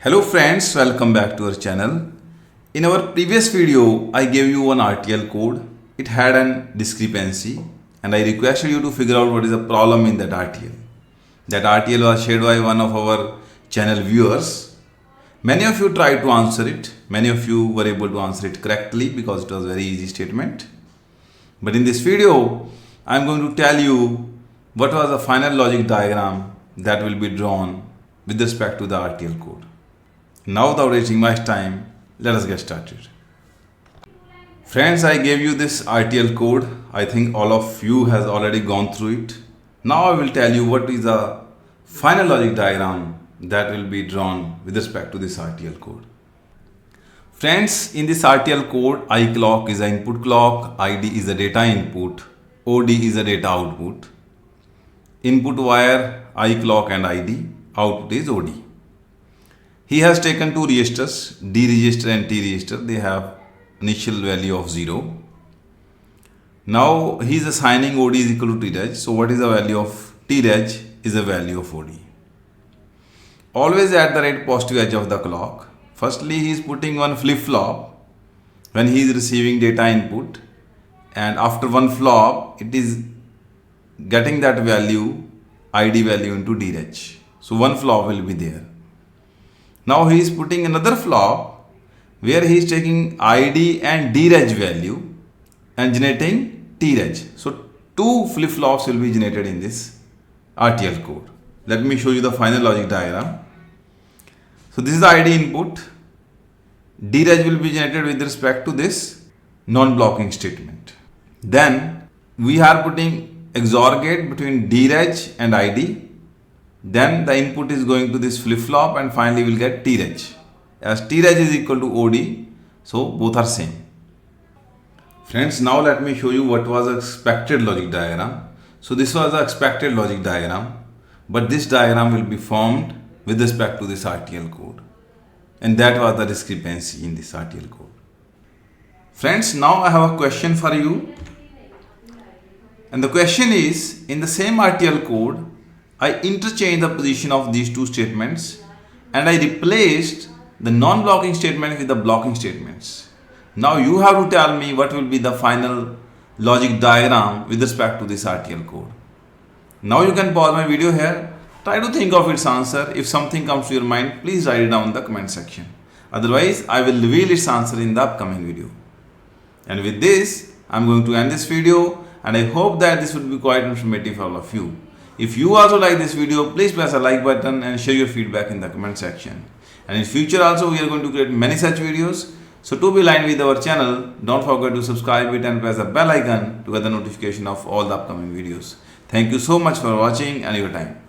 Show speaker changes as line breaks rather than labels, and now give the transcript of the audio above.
Hello friends, welcome back to our channel. In our previous video, I gave you one RTL code. It had an discrepancy and I requested you to figure out what is the problem in that RTL. That RTL was shared by one of our channel viewers. Many of you tried to answer it. Many of you were able to answer it correctly because it was a very easy statement. But in this video, I am going to tell you what was the final logic diagram that will be drawn with respect to the RTL code. Now without wasting much time, let us get started. Friends, I gave you this RTL code. I think all of you has already gone through it. Now I will tell you what is the final logic diagram that will be drawn with respect to this RTL code. Friends, in this RTL code, I clock is the input clock, ID is the data input, OD is the data output. Input wire, I clock and ID, output is OD. He has taken two registers, D register and T register. They have initial value of 0. Now he is assigning OD is equal to T reg. So what is the value of T reg is the value of OD. Always at the right positive edge of the clock. Firstly, he is putting one flip-flop when he is receiving data input, and after one flop, it is getting that value, ID value into D reg. So one flop will be there. Now he is putting another flop where he is taking ID and D reg value and generating T reg. So two flip-flops will be generated in this RTL code. Let me show you the final logic diagram. So this is the ID input. D reg will be generated with respect to this non-blocking statement. Then we are putting XOR gate between D reg and ID. Then the input is going to this flip-flop and finally we will get T reg. As T reg is equal to OD, so both are same. Friends, now let me show you what was the expected logic diagram. So this was the expected logic diagram, but this diagram will be formed with respect to this RTL code. And that was the discrepancy in this RTL code. Friends, now I have a question for you. And the question is, in the same RTL code, I interchanged the position of these two statements and I replaced the non-blocking statement with the blocking statements. Now you have to tell me what will be the final logic diagram with respect to this RTL code. Now you can pause my video here. Try to think of its answer. If something comes to your mind, please write it down in the comment section. Otherwise, I will reveal its answer in the upcoming video. And with this, I am going to end this video and I hope that this will be quite informative for all of you. If you also like this video, please press the like button and share your feedback in the comment section. And in future also, we are going to create many such videos. So to be aligned with our channel, don't forget to subscribe it and press the bell icon to get the notification of all the upcoming videos. Thank you so much for watching and your time.